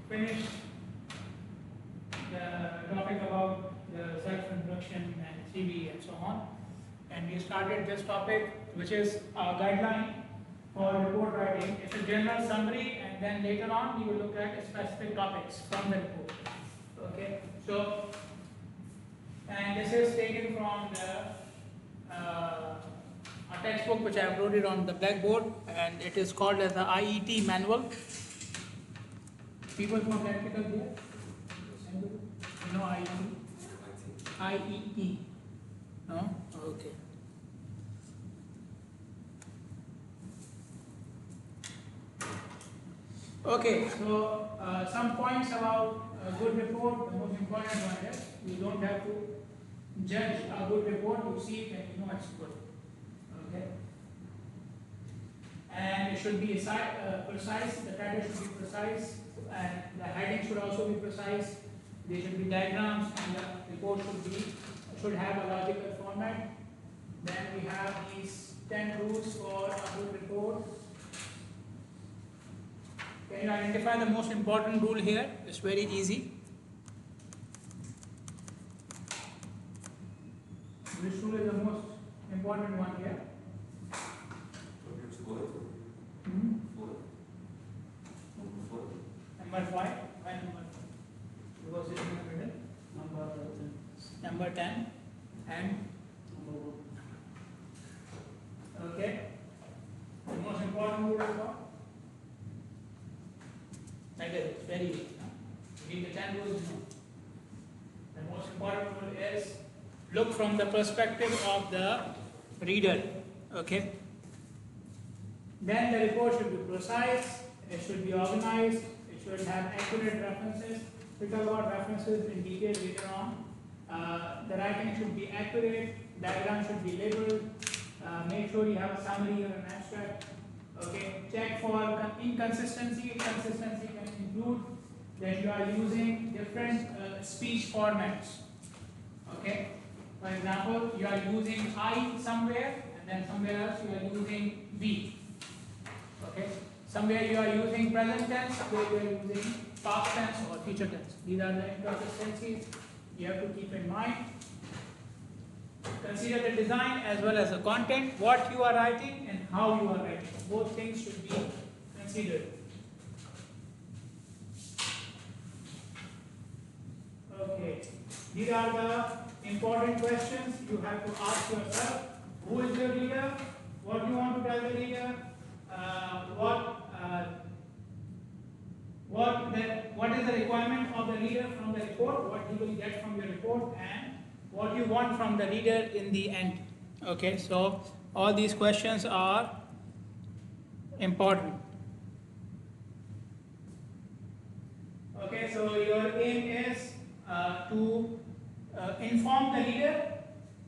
finished the topic about the self-introduction and CV and so on, and we started this topic, which is a guideline for report writing. It's a general summary, and then later on we will look at specific topics from the report. Okay, so and this is taken from the a textbook which I have uploaded on the blackboard, and it is called as the IET manual. People from electrical here? You know IET? IET. No? Okay. Okay, so some points about a good report. The most important one is you don't have to judge a good report, you see it and you know it's good. Okay? And it should be precise, the title should be precise, and the heading should also be precise. There should be diagrams, and the report should have a logical format. Then we have these 10 rules for a good report. Can you identify the most important rule here? It's very easy. Which rule is the most important one here? Number 5. Why number 5? Because it's in the middle. Number 10 and number 1. Okay. The most important rule is what? Like that, it's very easy. You need the 10 rules. No. The most important rule is look from the perspective of the reader. Okay. Then the report should be precise, it should be organized, it should have accurate references. We'll talk about references in detail later on. The writing should be accurate, diagram should be labeled, make sure you have a summary or an abstract. Okay. Check for inconsistency. Consistency can include that you are using different speech formats. Okay. For example, you are using I somewhere, and then somewhere else you are using we. Okay. Somewhere you are using present tense, somewhere you are using past tense or future tense. These are the inconsistencies you have to keep in mind. Consider the design as well as the content, what you are writing and how you are writing. Both things should be considered. Okay. These are the important questions you have to ask yourself. Who is your reader? What do you want to tell the reader? What is the requirement of the reader from the report? What he will get from your report, and what you want from the reader in the end. Okay, so all these questions are important. Okay, so your aim is to inform the reader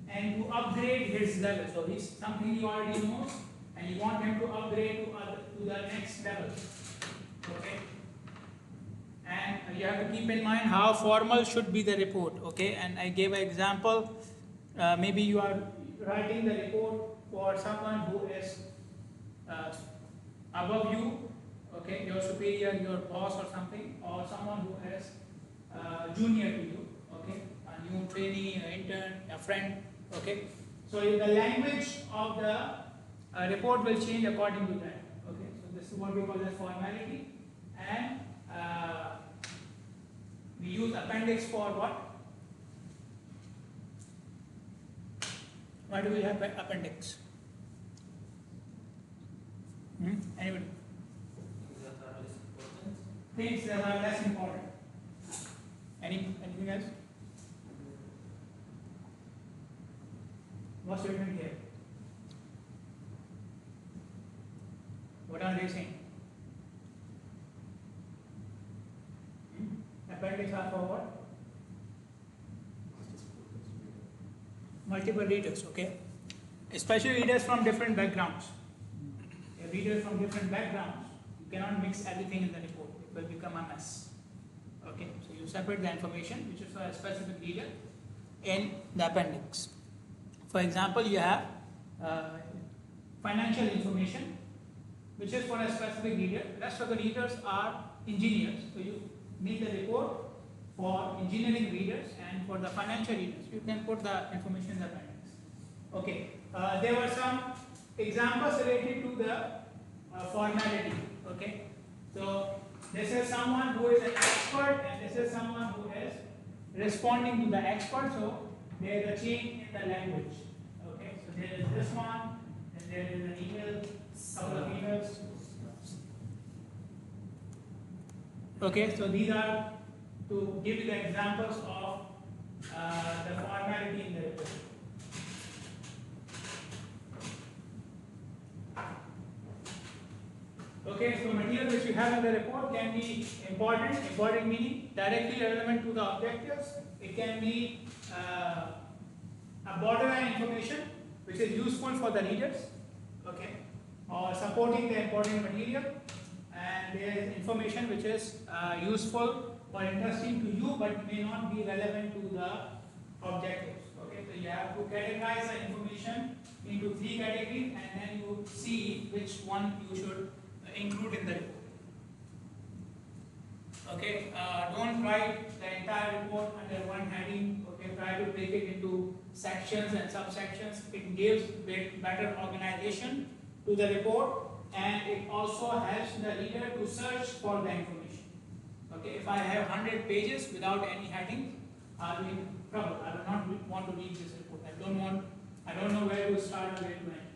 and to upgrade his level. So this is something he already knows, and you want him to upgrade to the next level. Okay. And you have to keep in mind how formal should be the report. Okay. And I gave an example. Maybe you are writing the report for someone who is above you. Okay, your superior, your boss or something, or someone who is junior to you. Okay, a new trainee, an intern, a friend. Okay, so the language of the report will change according to that. Okay, so this is what we call as formality, and we use appendix for what? Why do we have appendix? Anybody? Things that are less important. Anything else? What's written here? What are they saying? Appendix are for what? Multiple readers, okay? Especially readers from different backgrounds. Readers from different backgrounds, you cannot mix everything in the report. It will become a mess. Okay, so you separate the information which is for a specific reader in the appendix. For example, you have financial information which is for a specific reader. Rest of the readers are engineers. So you make the report for engineering readers, and for the financial readers, you can put the information in the appendix. Okay, there were some examples related to the formality. Okay, so this is someone who is an expert, and this is someone who is responding to the expert. So there is a change in the language. Okay, so there is this one, and there is an email, couple of emails. Okay, so these are to give you the examples of the formality in the report. Okay, so material which you have in the report can be important meaning directly relevant to the objectives. It can be a borderline information which is useful for the readers, okay, or supporting the important material, and there is information which is useful or interesting to you but may not be relevant to the objectives. Okay, so you have to categorize the information into 3 categories, and then you see which one you should include in the report. Okay, don't write the entire report under one heading. Okay, try to break it into sections and subsections. It gives better organization to the report, and it also helps the reader to search for the information. Okay, if I have 100 pages without any heading, I'll be in trouble. I will not want to read this report. I don't know where to start or where to end.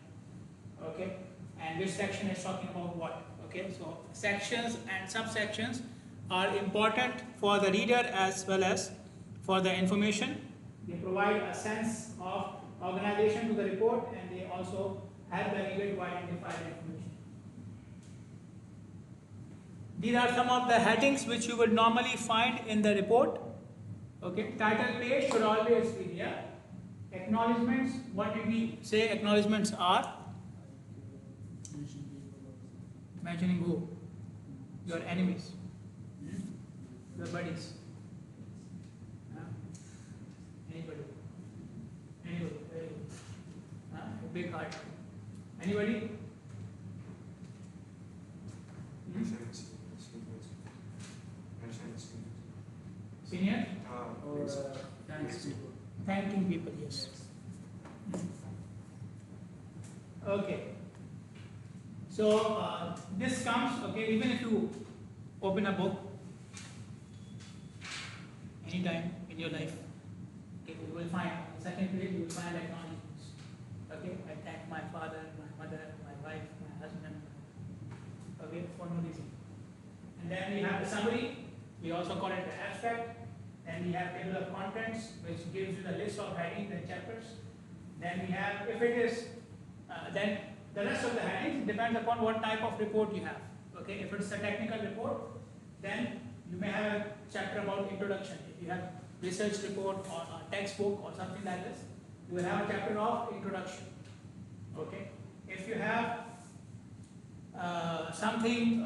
Okay, and which section is talking about what. Okay, so sections and subsections are important for the reader as well as for the information. They provide a sense of organization to the report, and they also help the reader to identify the information. These are some of the headings which you would normally find in the report. Okay, title page should always be there. Acknowledgements, what did we say acknowledgements are? Mentioning who? Your enemies, your buddies. Anybody? Very good. A big heart. Anybody? Senior? Or thanking people, yes. Okay. So this comes, okay, even if you open a book anytime in your life, okay, you will find, on the second page you will find acknowledgements. Okay, I thank my father, my mother, my wife, my husband, okay, for no reason. And then we have the summary, we also call it the abstract. Then we have table of contents, which gives you the list of headings and chapters. Then we have, if it is, then the rest of the headings depends upon what type of report you have. Okay, if it's a technical report, then you may have a chapter about introduction. If you have research report or a textbook or something like this, you will have a chapter of introduction. Okay, if you have something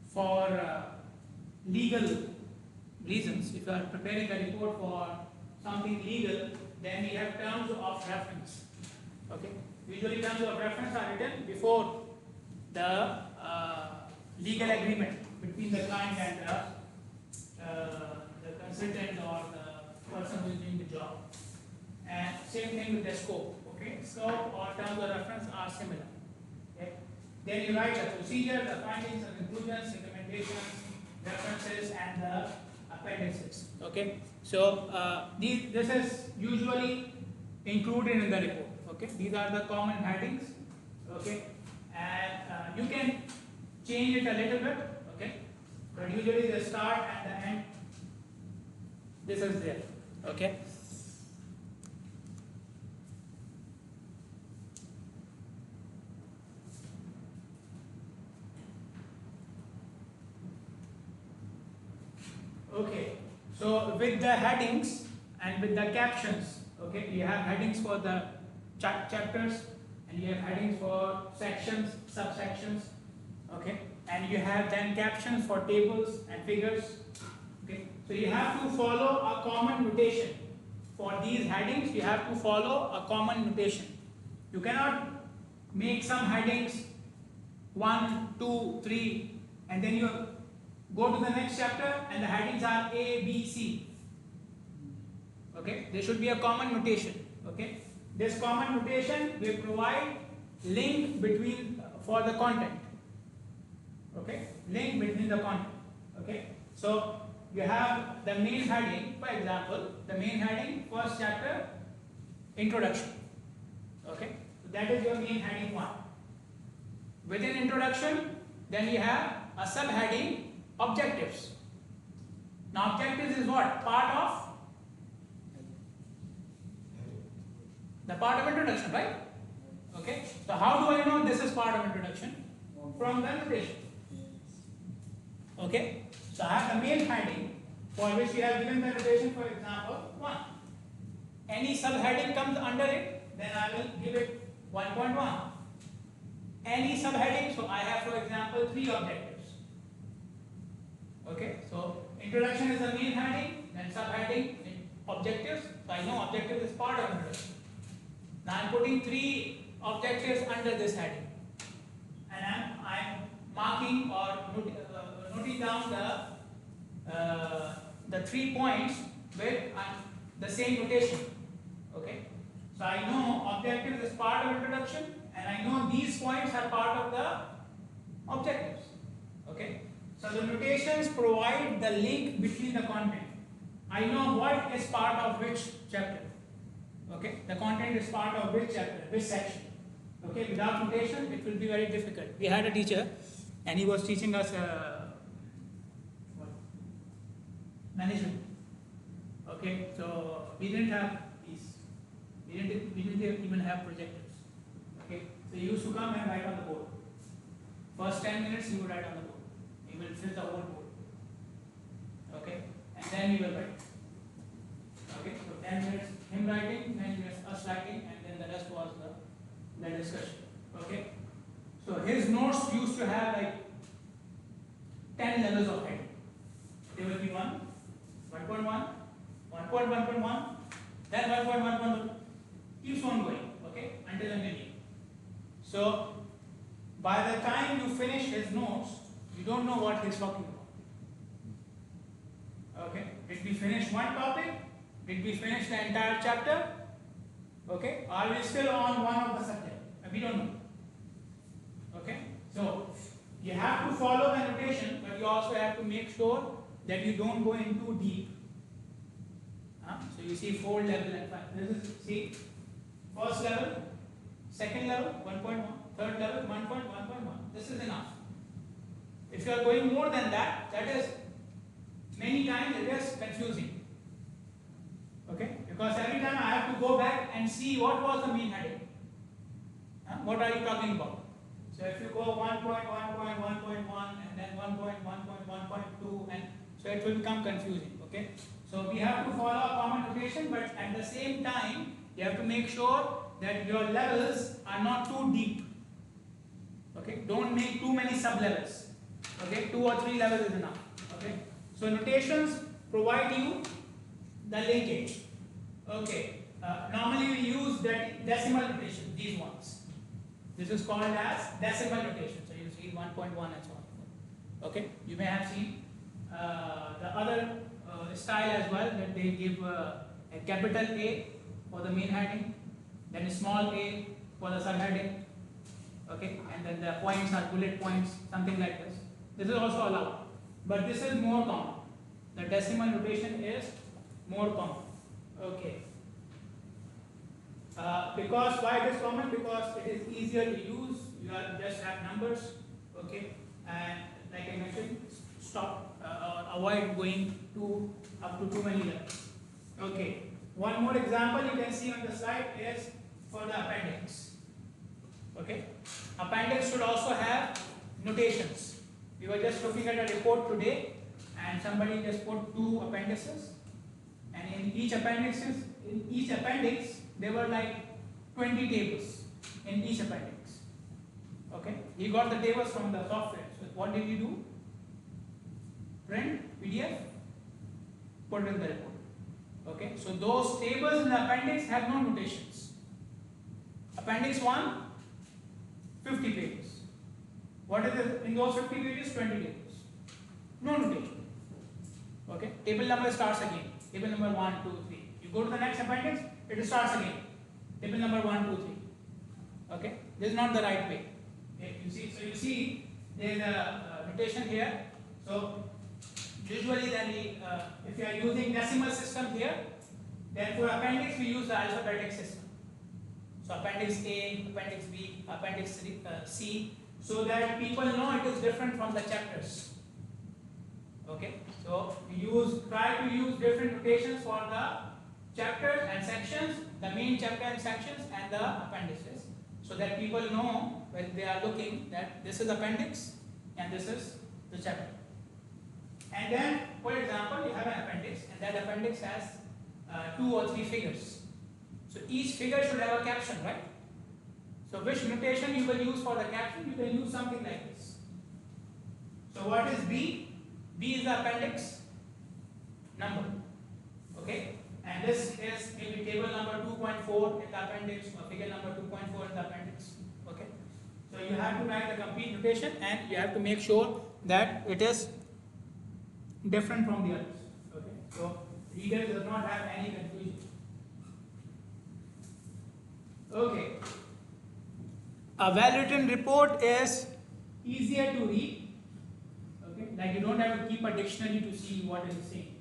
for legal reasons, if you are preparing a report for something legal, then we have terms of reference. Okay, usually terms of reference are written before the legal agreement between the client and the consultant or the person who is doing the job. And same thing with the scope. Okay, scope or terms of reference are similar. Okay, then you write the procedure, the findings, the conclusions, recommendations, references, and the appendices. Okay, so this is usually included in the report. Okay, these are the common headings. Okay, and you can change it a little bit. Okay, but usually the start and the end, this is there. Okay. Okay, so with the headings and with the captions, okay, you have headings for the chapters, and you have headings for sections, subsections, okay, and you have then captions for tables and figures. Okay, so you have to follow a common notation for these headings. You have to follow a common notation. You cannot make some headings 1, 2, 3, and then you go to the next chapter and the headings are A, B, C. Okay, there should be a common notation. Okay, this common notation will provide link between for the content. Okay, link between the content. Okay, so you have the main heading, for example, the main heading, first chapter, introduction. Okay, so that is your main heading 1. Within introduction, then you have a subheading, objectives. Now objectives is what? Part of the part of introduction, right? Okay, so how do I know this is part of introduction? From the notation. Okay, so I have the main heading for which we have given the notation, for example, 1. Any subheading comes under it, then I will give it 1.1. Any subheading, so I have, for example, 3 objectives. Okay, so introduction is the main heading, then subheading, objectives. So I know objective is part of introduction. Now I am putting 3 objectives under this heading, and I am marking or noting down the 3 points with the same notation. Okay, so I know objective is part of introduction, and I know these points are part of the objectives. Okay, so the notations provide the link between the content. I know what is part of which chapter. Okay, the content is part of which chapter, which section. Okay, without notation, it will be very difficult. We had a teacher, and he was teaching us management. Okay, so we didn't have these. We didn't even have projectors. Okay, so he used to come and write on the board. First 10 minutes he would write on the board. He will fill the whole board. Okay, and then he will write. Okay, so 10 minutes him writing, 10 minutes us writing, and then the rest was the discussion. Okay, so his notes used to have like 10 levels of heading. There will be 1, 1.1, 1.1.1, then 1.1.1, keeps on going, okay, until a million. So by the time you finish his notes, you don't know what he's talking about. Okay, did we finish one topic? Did we finish the entire chapter? Okay, are we still on one of the subject? We don't know. Okay, so you have to follow the notation, but you also have to make sure that you don't go in too deep. So you see 4 level and 5. This is, see, first level, second level 1.1, third level 1.1.1. This is enough. If you are going more than that, that is many times it is confusing. Okay, because every time I have to go back and see what was the main heading. What are you talking about? So if you go 1.1.1.1 and then 1.1.1.2, and so it will become confusing. Okay, so we have to follow a common notation, but at the same time you have to make sure that your levels are not too deep. Okay, don't make too many sub levels. Okay, 2 or 3 levels is enough. Okay, so notations provide you the linkage. Okay, normally we use that decimal notation, these ones. This is called as decimal notation. So you see 1.1 and so on. Okay, you may have seen the other style as well, that they give a capital A for the main heading, then a small a for the subheading. Okay, and then the points are bullet points, something like this. This is also allowed, but this is more common. The decimal notation is more common. Okay. Because why it is common? Because it is easier to use. You just have numbers. Okay, and like I mentioned, stop or avoid going up to too many levels. Okay. One more example you can see on the slide is for the appendix. Okay. Appendix should also have notations. We were just looking at a report today, and somebody just put 2 appendices, and in each appendix there were like 20 tables in each appendix. Okay, he got the tables from the software. So what did he do? Print PDF, put in the report. Okay, so those tables in the appendix have no notations. Appendix 1, 50 pages. What is it in those 50 pages? 20 tables. No notation. Okay, table number starts again. Table number 1, 2, 3. You go to the next appendix, it starts again. Table number 1, 2, 3. Okay, this is not the right way. Okay, you see, so you see there is a notation here. So usually then if you are using decimal system here, then for appendix we use the alphabetic system. So appendix A, appendix B, appendix C, so that people know it is different from the chapters. Okay, so we try to use different notations for the chapters and sections, the main chapter and sections, and the appendices, so that people know when they are looking that this is appendix and this is the chapter. And then, for example, you have an appendix, and that appendix has 2 or 3 figures. So each figure should have a caption, right? So which notation you will use for the caption? You can use something like this. So what is B? B is the appendix number. Okay? And this is maybe table number 2.4 in the appendix, or figure number 2.4 in the appendix. Okay? So you have to write the complete notation, and you have to make sure that it is different from the others. Okay? So reader does not have any confusion. Okay. A well-written report is easier to read. Okay, like you don't have to keep a dictionary to see what it is saying.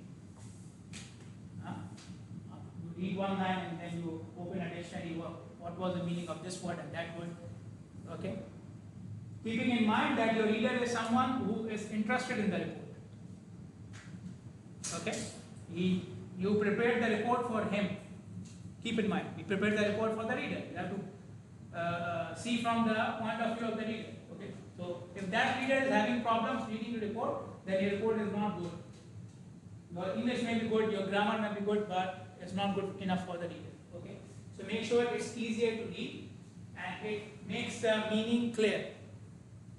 You read one line and then you open a dictionary. What was the meaning of this word and that word? Okay. Keeping in mind that your reader is someone who is interested in the report. Okay. You prepared the report for him. Keep in mind, we prepared the report for the reader. You have to see from the point of view of the reader. Okay, so if that reader is having problems reading the report, then your report is not good. Your English may be good, your grammar may be good, but it's not good enough for the reader. Okay, so make sure it's easier to read and it makes the meaning clear.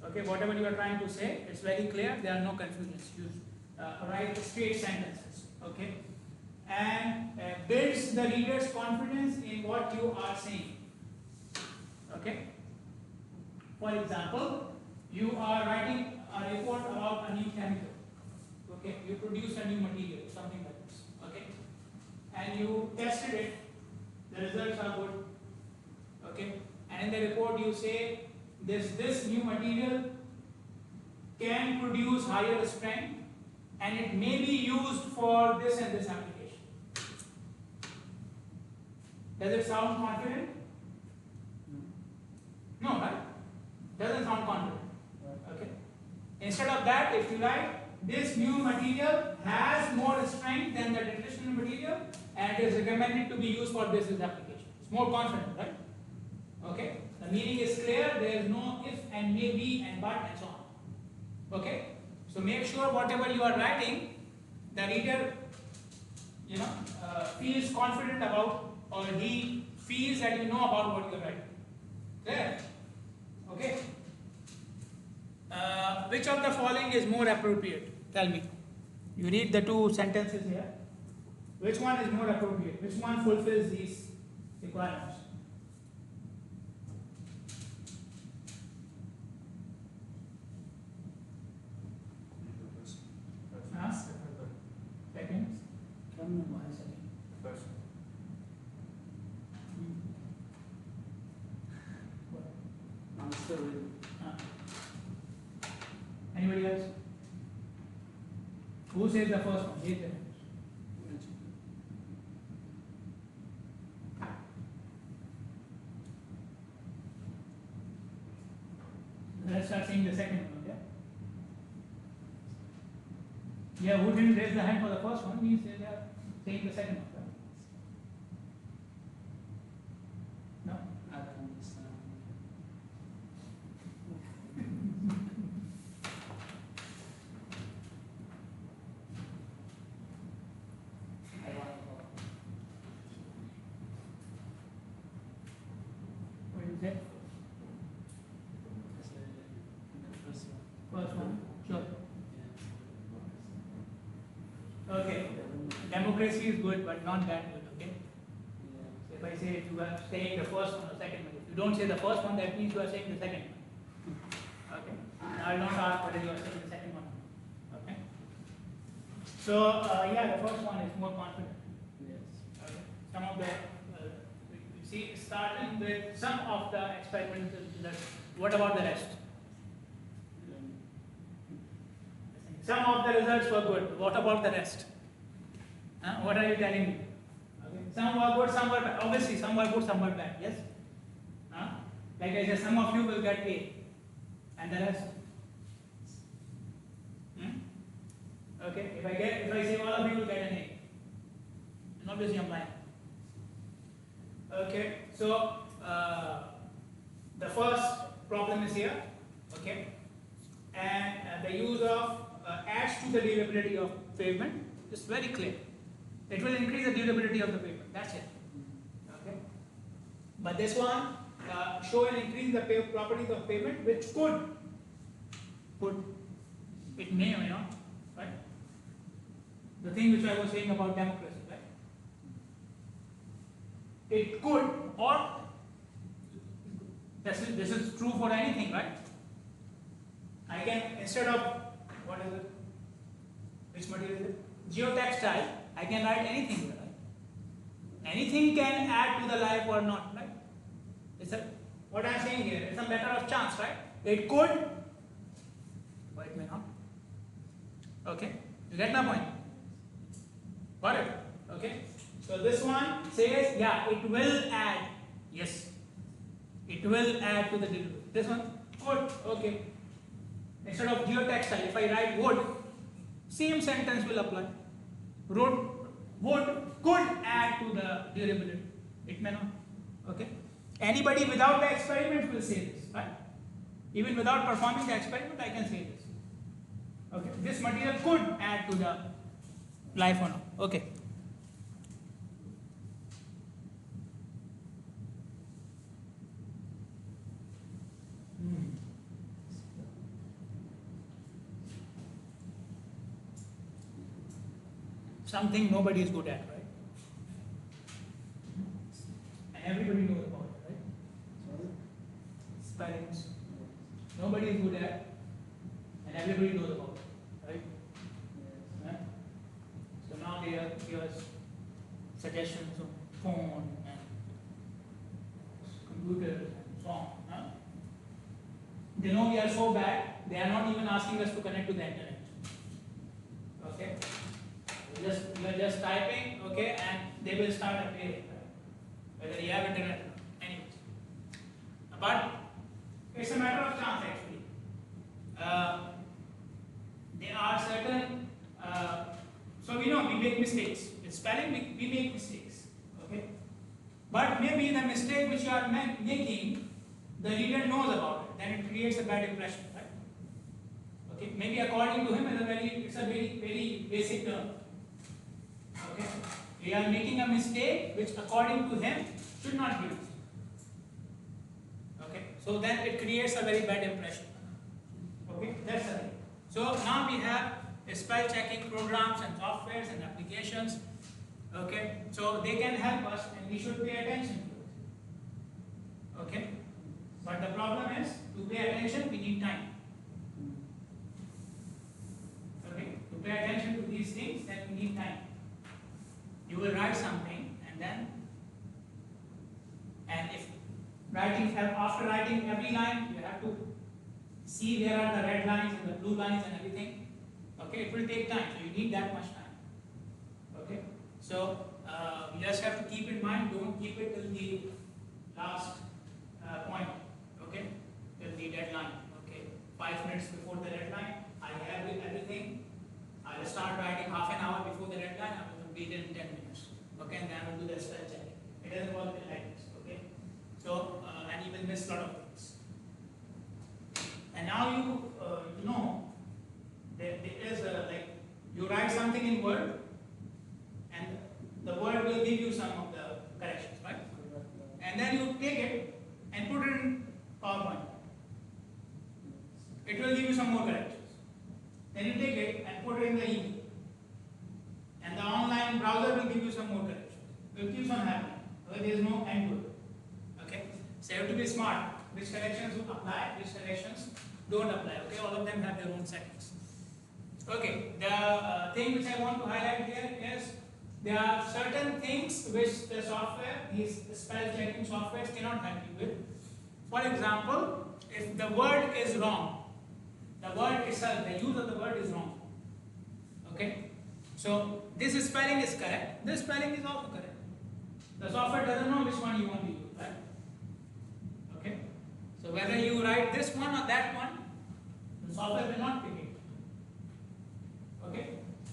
Okay, whatever you are trying to say, it's very clear. There are no confusions. You write straight sentences. Okay. And builds the reader's confidence in what you are saying. Okay. For example, you are writing a report about a new chemical. Okay. You produce a new material, something like this. Okay. And you tested it. The results are good. Okay. And in the report you say this new material can produce higher strength, and it may be used for this and this application. Does it sound confident? No, right? Doesn't sound confident. Okay. Instead of that, if you write this new material has more strength than the traditional material and is recommended to be used for this application. It's more confident, right? Okay. The meaning is clear. There is no if and maybe and but and so on. Okay. So make sure whatever you are writing, the reader, feels confident about, or he feels that you know about what you are writing. Clear? Okay. Which of the following is more appropriate? Tell me. You read the 2 sentences here. Which one is more appropriate? Which one fulfills these requirements? Second? First. Anybody else? Who says the first one? Raise their hands. Let's start saying the second one, okay? Yeah, who didn't raise the hand for the first one? Means they are saying the second one, right? No? I don't understand. What did you say? First one? Sure. Okay. Democracy is good, but not that good, okay? So if I say you are saying the first one or second one, if you don't say the first one, that means you are saying the second one. Okay? Now I will not ask whether you are saying the second one. Okay? So yeah, the first one is more confident. Yes. Okay. Some of the you see, starting with some of the experimental results. What about the rest? Some of the results were good. What about the rest? What are you telling me? Okay. Some were good, some were bad. Obviously, some were good, some were bad. Yes. Like I said, some of you will get A, and the rest. Okay. If I say all of you will get an A, and obviously I'm lying. Okay. So the first problem is here. Okay. And the use of adds to the durability of pavement is very clear. It will increase the durability of the pavement. That's it. Okay. But this one show an increase in the properties of pavement, which could, it may or may not, right? The thing which I was saying about democracy, right? It could, or this is true for anything, right? I can, instead of, what is it? Which material is it? Geotextile, I can write anything here, right? Anything can add to the life or not, right? It's a, what I'm saying here, it's a matter of chance, right? It could, but it may not. Okay? You get my point? Got it? Okay? So this one says, yeah, it will add. Yes. It will add to the delivery. This one, wood. Okay. Instead of geotextile, if I write wood, same sentence will apply. Wood could add to the durability. It may not. Okay. Anybody without the experiment will say this, right? Even without performing the experiment, I can say this. Okay. This material could add to the life or not. Okay. Something nobody is good at, right? And everybody knows about it, right? Spellings. Nobody is good at, and everybody knows about it, right? Yes. So now they give us suggestions of phone and computers and so on. They know we are so bad, they are not even asking us to connect to the internet. Okay? You are just typing, okay, and they will start appearing, whether you have internet or not. Anyways. But it's a matter of chance actually. There are certain, so we know we make mistakes. With spelling, we make mistakes, okay? But maybe the mistake which you are making, the reader knows about it, then it creates a bad impression, right? Okay, maybe according to him, it's a very basic term. Okay, we are making a mistake which according to him should not be used. Okay, so then it creates a very bad impression. Okay, that's the thing. So now we have spell checking programs and softwares and applications. Okay, so they can help us and we should pay attention to it. Okay, but the problem is to pay attention we need time. Okay, to pay attention to these things then we need time. You will write something and if after writing every line you have to see where are the red lines and the blue lines and everything. Okay, it will take time, so you need that much time. Okay, so you just have to keep in mind, don't keep it till the last point. Okay, till the deadline. Okay, 5 minutes before the deadline, I have everything. I will start writing half an hour before the deadline. I will complete it in 10 minutes. Okay, and then I will do the spell check. It doesn't work like this. Okay, so and you will miss a lot of things. And now you know there is like you write something in Word, and the Word will give you some of the corrections, right? And then you take it and put it in PowerPoint. It will give you some more corrections. Then you take it and put it in the email. And the online browser will give you some more corrections. It keeps on happening. There is no end to it. Okay? So you have to be smart. Which corrections will apply, which corrections don't apply. Okay? All of them have their own settings. Okay, the thing which I want to highlight here is there are certain things which the software, these spell checking softwares cannot help you with. For example, if the word is wrong, the word itself, the use of the word is wrong. Okay, so this spelling is correct, this spelling is also correct. The software doesn't know which one you want to use, right? Okay, so whether you write this one or that one, the software will not pick it. Okay,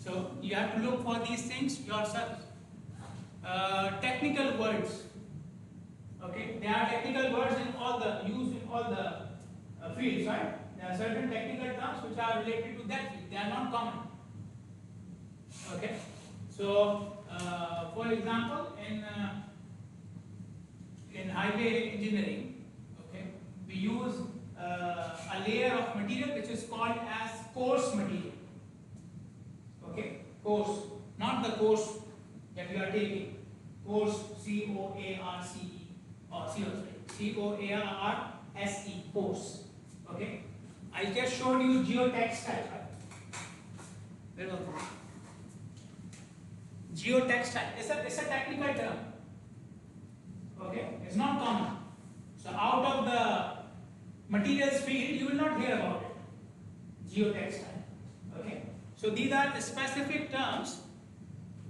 so you have to look for these things yourself. Technical words. Okay, there are technical words in all the used in all the fields, right? There are certain technical terms which are related to that field. They are not common. Okay, so for example, in highway engineering, okay, we use a layer of material which is called as coarse material. Okay, coarse, not the course that you are taking. Coarse, C-O-A-R-C-E, or C-O-A-R-S-E, coarse. Okay, I just showed you geotextile, right? Where was it? Geotextile. It's a technical term. Okay, it's not common. So out of the materials field, you will not hear about it. Geotextile. Okay. So these are specific terms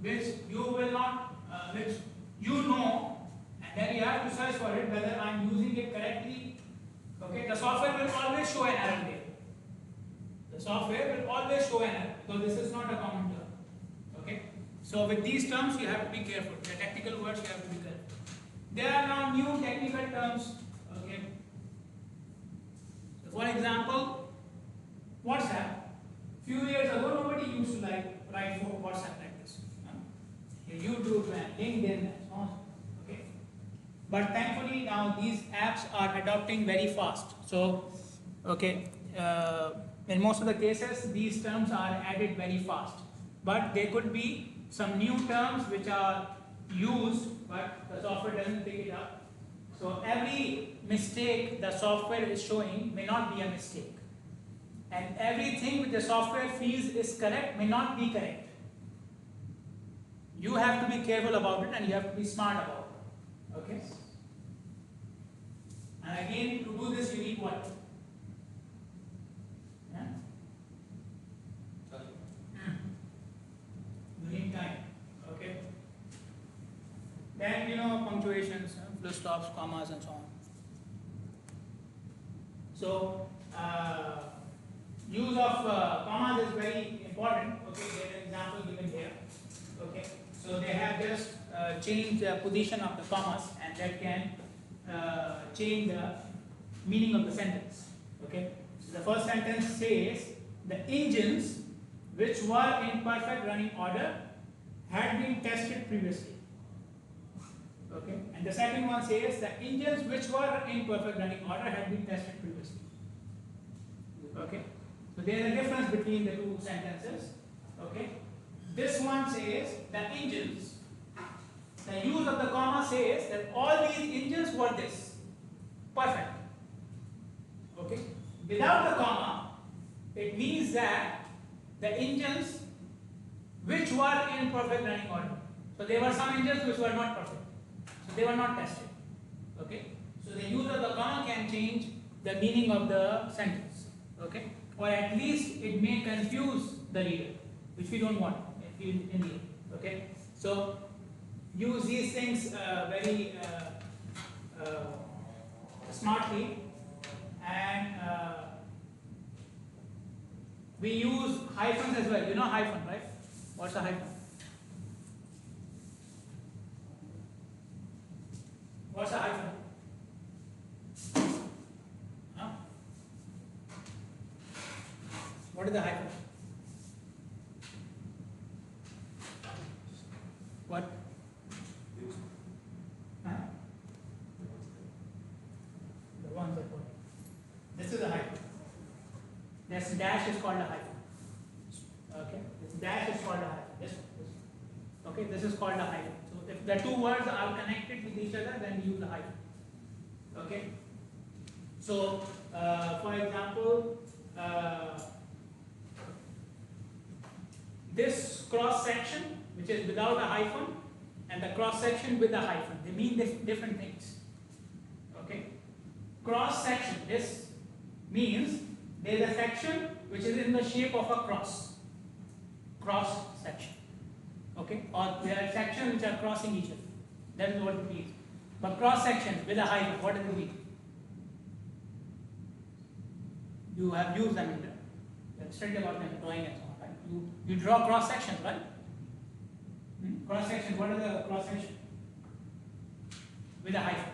which you will not, which you know, and then you have to search for it whether I am using it correctly. Okay, the software will always show an error there. The software will always show an error because this is not a common term. Okay, so with these terms you have to be careful. The technical words you have to be careful. There are now new technical terms. Okay, so for example, WhatsApp. Few years ago, nobody used to write for WhatsApp like this. YouTube and LinkedIn and so on. Okay. But thankfully now these apps are adopting very fast. So, okay, in most of the cases, these terms are added very fast. But there could be some new terms which are used, but the software doesn't pick it up. So every mistake the software is showing may not be a mistake. And everything which the software feels is correct may not be correct. You have to be careful about it and you have to be smart about it. Okay? And again, to do this, you need what? Yeah? Sorry. You need time. Okay? Then, punctuations, full stops, commas, and so on. So, use of commas is very important. Okay, there's an example given here. Okay, so they have just changed the position of the commas, and that can change the meaning of the sentence. Okay, so the first sentence says the engines which were in perfect running order had been tested previously. Okay, and the second one says the engines which were in perfect running order had been tested previously. Okay. So there is a difference between the two sentences. Okay. This one says the engines. The use of the comma says that all these engines were this. Perfect. Okay. Without the comma, it means that the engines which were in perfect running order. So there were some engines which were not perfect. So they were not tested. Okay. So the use of the comma can change the meaning of the sentence. Okay. Or at least it may confuse the reader, which we don't want in the end. Okay, so use these things very smartly, and we use hyphens as well. You know hyphen, right? What's a hyphen? What's a hyphen? Huh? What is the hyphen? What? Huh? The ones that what? This is a hyphen. This dash is called a hyphen. Okay? This dash is called a hyphen. This one. Okay? This is called a hyphen. So if the two words are connected with each other, then we use a hyphen. Okay? So, for example, this cross section, which is without a hyphen, and the cross section with a hyphen. They mean different things. Okay? Cross section, this means there is a section which is in the shape of a cross. Cross section. Okay? Or there are sections which are crossing each other. That is what it means. But cross section with a hyphen, what does it mean? You have used them in the, you have studied about them in drawing and so on, right? You draw cross sections, right? Cross section, what is the cross section? With a hyphen.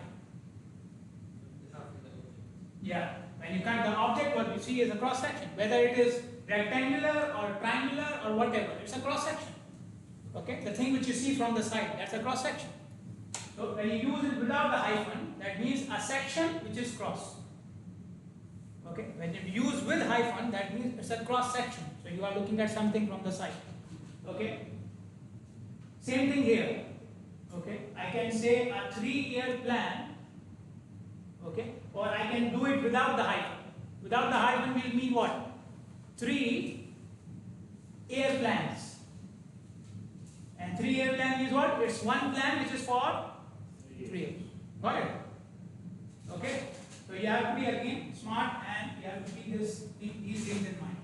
Yeah. When you cut the object, what you see is a cross section. Whether it is rectangular or triangular or whatever, it's a cross section. Okay? The thing which you see from the side, that's a cross section. So when you use it without the hyphen, that means a section which is cross. Okay? When you use with hyphen, that means it's a cross section. So you are looking at something from the side. Okay? Same thing here. Okay? I can say a 3-year plan. Okay? Or I can do it without the hyphen. Without the hyphen will mean what? 3-year plans. And 3-year plan is what? It's one plan which is for 3 years. Got it? Okay? So you have to be again smart and you have to keep these things in mind.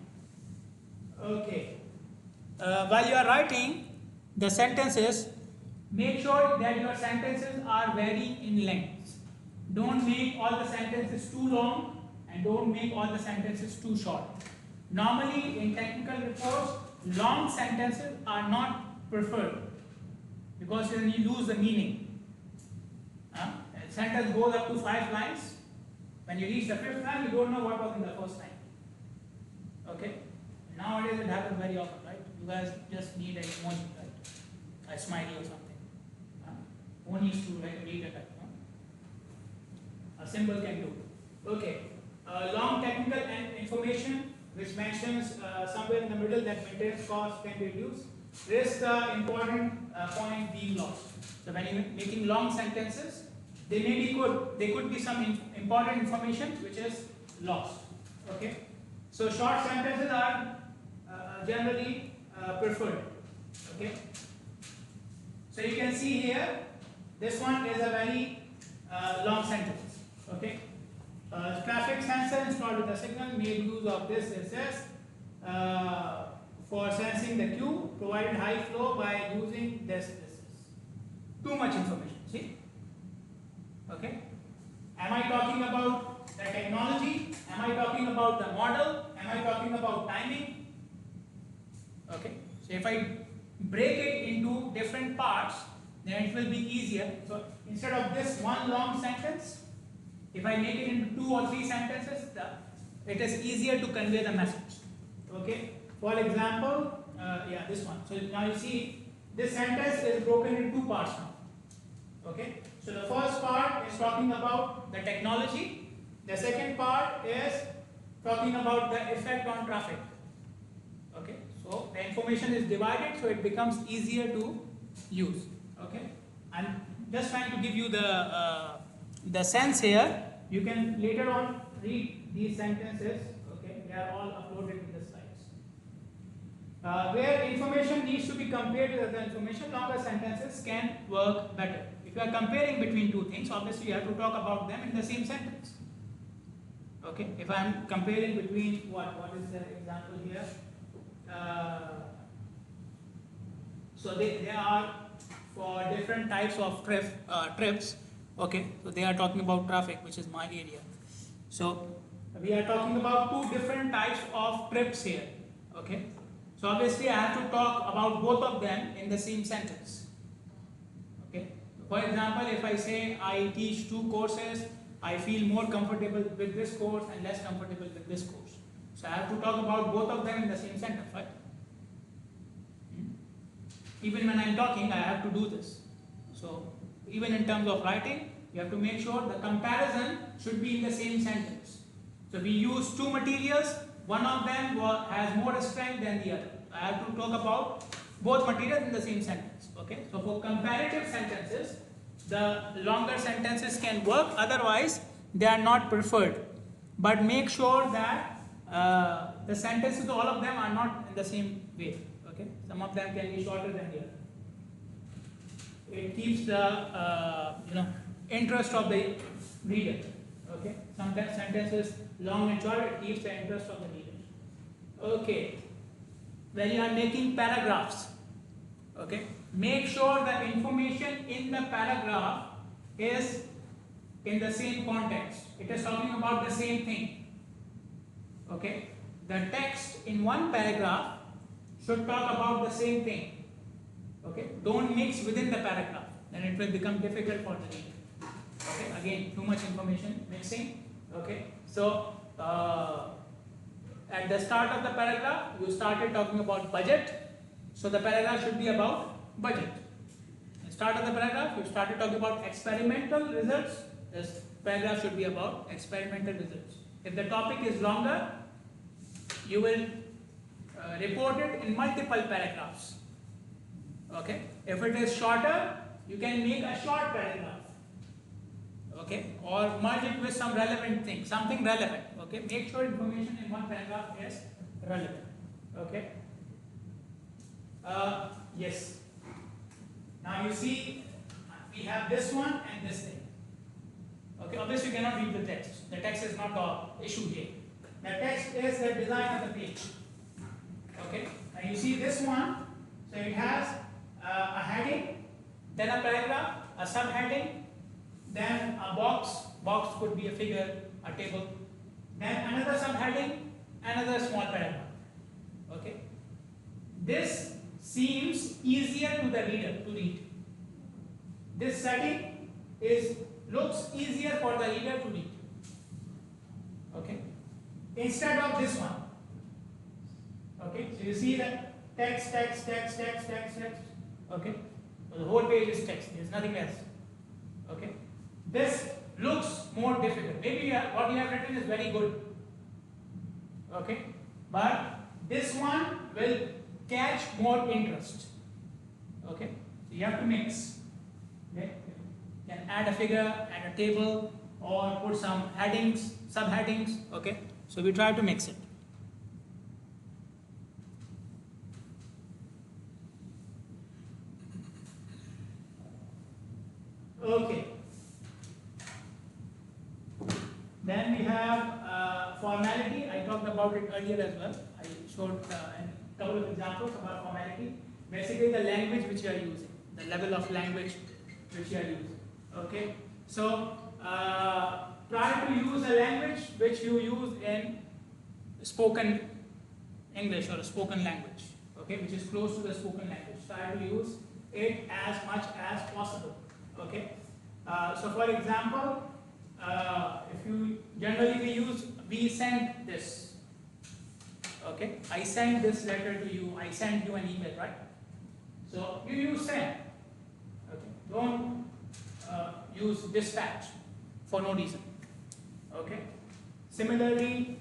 Okay. While you are writing the sentences, make sure that your sentences are varying in length. Don't make all the sentences too long and don't make all the sentences too short. Normally in technical reports, long sentences are not preferred because then you lose the meaning. A sentence goes up to 5 lines. When you reach the 5th line, you don't know what was in the first line. Okay? Nowadays it happens very often, right? You guys just need an emoji, right? A smiley or something. One needs to read it. A symbol can do. Okay. Long technical information which mentions somewhere in the middle that maintenance cost can be reduced. Risk the important point being lost. So when you're making long sentences, they may be good. There could be some important information which is lost. Okay. So short sentences are generally preferred. Okay. So you can see here, this one is a very long sentence. Okay. Traffic sensor installed with the signal made use of this. It says for sensing the queue, provided high flow by using this. Too much information. See? Okay. Am I talking about the technology? Am I talking about the model? Am I talking about timing? Okay. So if I break it into different parts, then it will be easier. So instead of this one long sentence, if I make it into 2 or 3 sentences, it is easier to convey the message. Okay. For example, this one. So now you see this sentence is broken into 2 parts now. Okay. So the first part is talking about the technology. The second part is talking about the effect on traffic. Okay. So the information is divided, so it becomes easier to use. Okay. I'm just trying to give you the sense here. You can later on read these sentences. Okay. They are all uploaded in the slides. Where information needs to be compared with other information, longer sentences can work better. If you are comparing between 2 things, obviously you have to talk about them in the same sentence. Okay. If I am comparing between what is the example here? So they are for different types of trips. Okay. So they are talking about traffic, which is my area. So we are talking about 2 different types of trips here. Okay. So obviously I have to talk about both of them in the same sentence. Okay. For example, if I say I teach 2 courses, I feel more comfortable with this course and less comfortable with this course. So I have to talk about both of them in the same sentence, right? Even when I am talking, I have to do this. So even in terms of writing, you have to make sure the comparison should be in the same sentence. So we use 2 materials, one of them has more strength than the other. I have to talk about both materials in the same sentence. Okay. So for comparative sentences, the longer sentences can work, otherwise they are not preferred. But make sure that the sentences, all of them are not in the same way. Okay. Some of them can be shorter than the other. It keeps the interest of the reader. Okay, sometimes sentences long and short, it keeps the interest of the reader. Okay, when you are making paragraphs, okay, make sure the information in the paragraph is in the same context. It is talking about the same thing. Okay, the text in one paragraph should talk about the same thing. Okay, don't mix within the paragraph, then it will become difficult for the reader. Okay, again, too much information mixing. Okay, so at the start of the paragraph, you started talking about budget, so the paragraph should be about budget. At the start of the paragraph, you started talking about experimental results, this paragraph should be about experimental results. If the topic is longer, you will report it in multiple paragraphs. Okay, if it is shorter, you can make a short paragraph. Okay, or merge it with some relevant thing, something relevant. Okay, make sure information in one paragraph is relevant. Okay. Yes. Now you see, we have this one and this thing. Okay, obviously you cannot read the text. The text is not the issue here. The text is the design of the page. Okay. Now you see this one. So it has a heading, then a paragraph, a subheading, then a box. Box could be a figure, a table. Then another subheading, another small paragraph. Okay. This seems easier to the reader to read. This setting looks easier for the reader to read. Okay. Instead of this one. Okay. So you see that text. Okay. So the whole page is text. There's nothing else. Okay. This looks more difficult. Maybe what you have written is very good. Okay. But this one will catch more interest. Okay. So you have to mix. Okay. You can add a figure, add a table, or put some headings, subheadings. Okay. So we try to mix it. Okay. Then we have formality. I talked about it earlier as well. I showed a couple of examples about formality. Basically the language which you are using, the level of language which you are using. Okay. So try to use a language which you use in spoken English or spoken language. Okay, which is close to the spoken language. Try to use it as much as possible. Okay. So for example, if you generally we send this. Okay, I send this letter to you. I send you an email, right? So you use send. Okay, don't use dispatch for no reason. Okay. Similarly,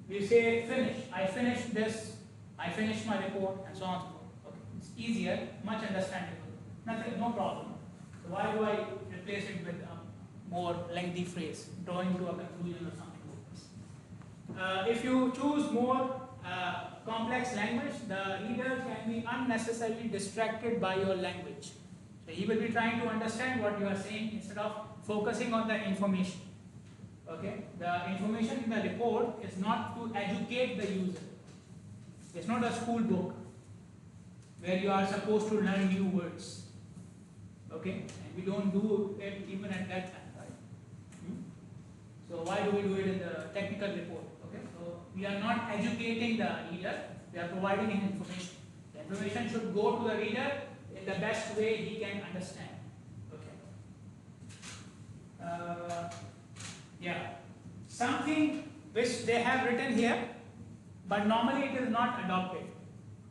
we say finish. I finished this. I finished my report, and so on and so forth. Okay, it's easier, much understandable. Nothing, no problem. So why do I replace it with a more lengthy phrase, drawing to a conclusion or something like this? If you choose more complex language, the reader can be unnecessarily distracted by your language. So he will be trying to understand what you are saying instead of focusing on the information. Okay, the information in the report is not to educate the user. It's not a school book where you are supposed to learn new words. Okay, and we don't do it even at that time, right? So why do we do it in the technical report? Okay, so we are not educating the reader, we are providing him information. The information should go to the reader in the best way he can understand. Okay. Yeah, something which they have written here, but normally it is not adopted.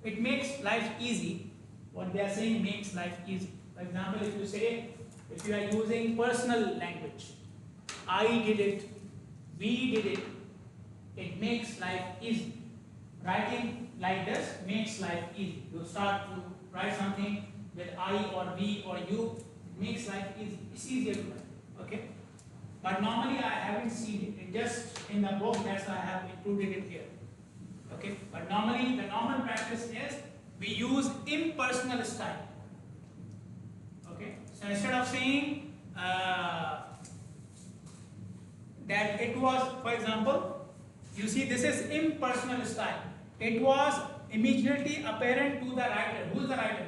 It makes life easy. What they are saying makes life easy. For example, if you say, if you are using personal language, I did it, we did it, it makes life easy. Writing like this makes life easy. You start to write something with I or we or you, it makes life easy. It's easier to write. Okay? But normally I haven't seen it. It just in the book, that's why I have included it here. Okay? But normally the normal practice is we use impersonal style. Okay, so instead of saying that it was, for example, you see this is impersonal style. It was immediately apparent to the writer. Who is the writer?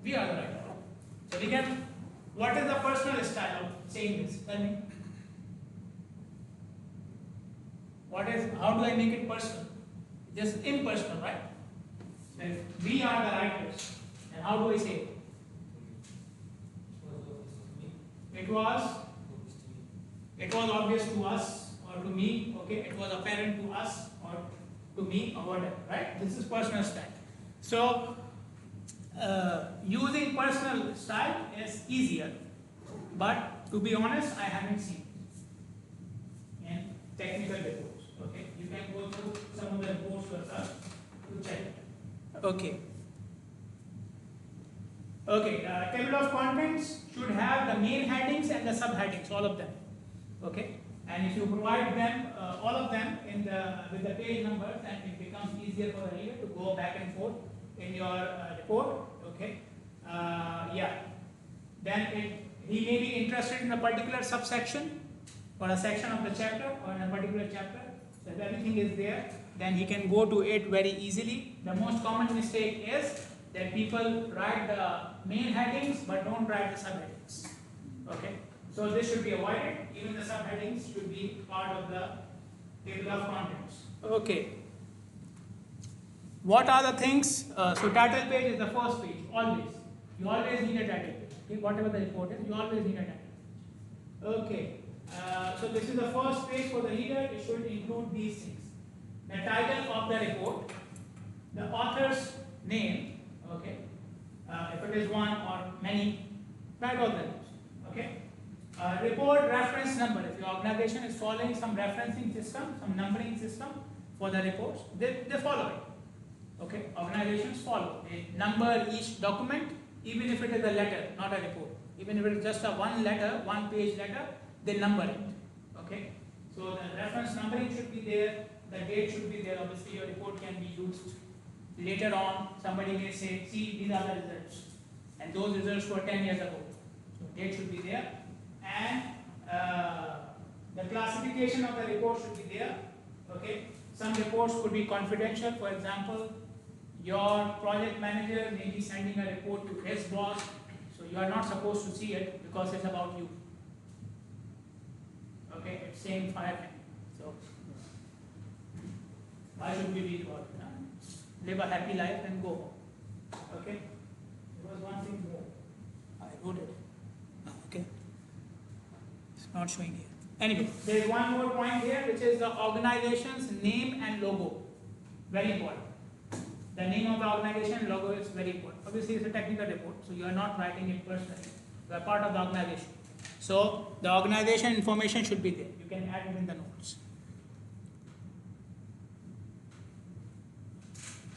We are the writer. So we can, what is the personal style of saying this? Tell me. What is, how do I make it personal? Just impersonal, right? So we are the writers. And how do I say it? It was obvious to us or to me, okay? It was apparent to us or to me or whatever, right? This is personal style. So, using personal style is easier, but to be honest, I haven't seen it in technical reports, okay? You can go through some of the reports yourself to check it. Okay. Okay, table of contents should have the main headings and the subheadings, all of them. Okay, and if you provide them, all of them in with the page numbers, then it becomes easier for the reader to go back and forth in your report. Okay, yeah. Then he may be interested in a particular subsection or a section of the chapter or in a particular chapter. So if everything is there, then he can go to it very easily. The most common mistake is that people write the main headings but don't write the subheadings. Okay, so this should be avoided. Even the subheadings should be part of the table of contents. Okay, what are the things? So title page is the first page. Always, you always need a title page. Okay, whatever the report is, you always need a title page. Okay, so this is the first page for the reader. It should include these things: the title of the report, the author's name. Okay, if it is one or many, write all the names. Okay, report reference number. If your organization is following some referencing system, some numbering system for the reports, they follow it. Okay, organizations follow. They number each document, even if it is a letter, not a report. Even if it is just a one letter, one page letter, they number it. Okay, so the reference numbering should be there. The date should be there. Obviously, your report can be used. Later on, somebody may say, see, these are the results. And those results were 10 years ago. So date should be there. And the classification of the report should be there. Okay. Some reports could be confidential. For example, your project manager may be sending a report to his boss. So you are not supposed to see it because it's about you. Okay. It's saying fire. So why should we read about it? Live a happy life and go home. Okay? There was one thing more. I wrote it. Okay? It's not showing here. Anyway, there is one more point here, which is the organization's name and logo. Very important. The name of the organization and logo is very important. Obviously, it's a technical report, so you are not writing it personally. You are part of the organization. So, the organization information should be there. You can add it in the notes.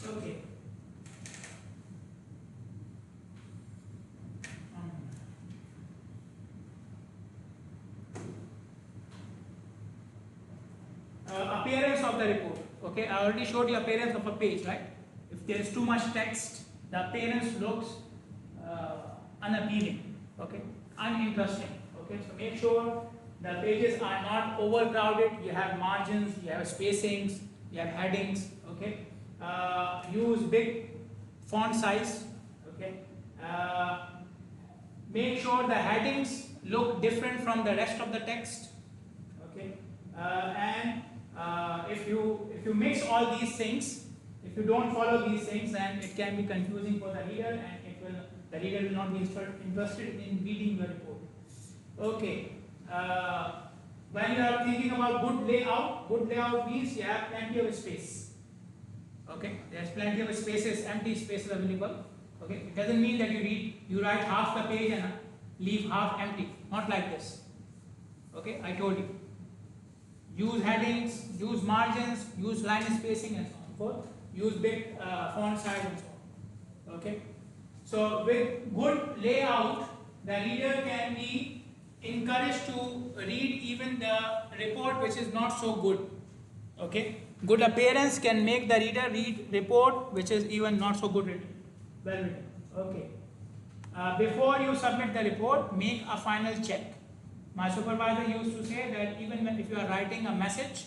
Okay. Appearance of the report. Okay, I already showed you appearance of a page, right? If there is too much text, the appearance looks unappealing. Okay, uninteresting. Okay, so make sure the pages are not overcrowded. You have margins, you have spacings, you have headings. Okay. Use big font size. Okay. Make sure the headings look different from the rest of the text. Okay. And if you mix all these things, if you don't follow these things, then it can be confusing for the reader, and the reader will not be interested in reading your report. Okay. When you are thinking about good layout means you have plenty of space. Okay, there's plenty of spaces, empty spaces available. Okay, it doesn't mean that you write half the page and leave half empty. Not like this. Okay, I told you. Use headings, use margins, use line spacing and so on and so forth. Use big font size and so on. Okay, so with good layout, the reader can be encouraged to read even the report which is not so good. Okay. Good appearance can make the reader read report which is even not so good written. Well written. Okay. Before you submit the report, make a final check. My supervisor used to say that even if you are writing a message,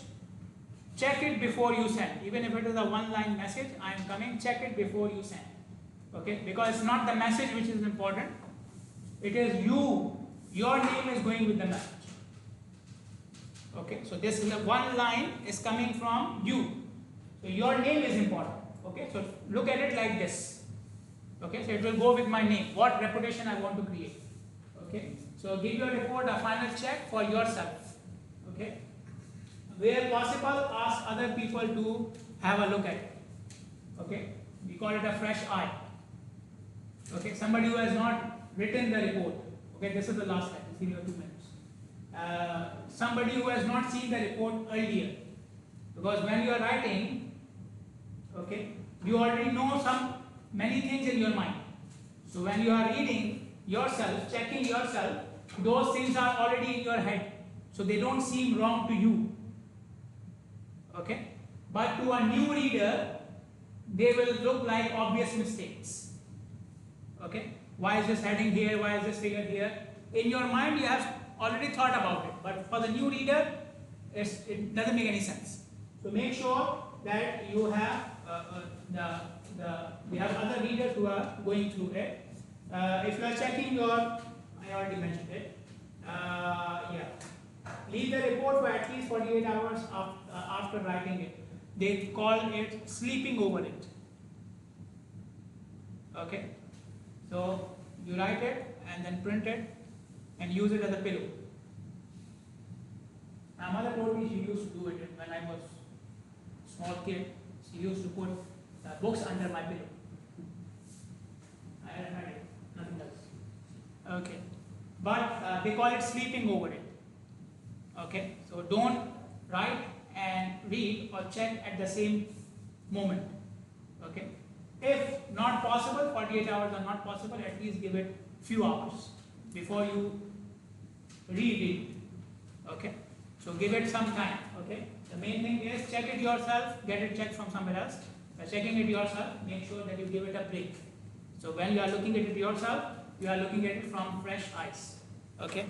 check it before you send. Even if it is a one-line message, I am coming, check it before you send. Okay? Because it's not the message which is important. It is you. Your name is going with the message. Okay? So this one line is coming from you. So your name is important. Okay? So look at it like this. Okay? So it will go with my name. What reputation I want to create. Okay? So give your report a final check for yourself. Okay? Where possible, ask other people to have a look at it. Okay? We call it a fresh eye. Okay? Somebody who has not written the report. Okay? This is the last slide. It's in your 2 minutes. Somebody who has not seen the report earlier. Because when you are writing, okay, you already know many things in your mind. So when you are reading yourself, checking yourself, those things are already in your head. So they don't seem wrong to you. Okay? But to a new reader, they will look like obvious mistakes. Okay? Why is this heading here? Why is this figure here? In your mind, you have already thought about it. But for the new reader, it doesn't make any sense. So make sure that you have we have other readers who are going through it. If you are checking your, I already mentioned it. Yeah. Leave the report for at least 48 hours after writing it. They call it sleeping over it. Okay? So you write it and then print it and use it as a pillow. My mother told me she used to do it when I was a small kid. She used to put books under my pillow. I had it, nothing else. Okay. But they call it sleeping over it. Okay. So don't write and read or check at the same moment. Okay. If not possible, 48 hours are not possible, at least give it few hours before you reread it. Okay. So give it some time. Okay. The main thing is check it yourself, get it checked from somewhere else. By checking it yourself, make sure that you give it a break. So when you are looking at it yourself, you are looking at it from fresh eyes. Okay.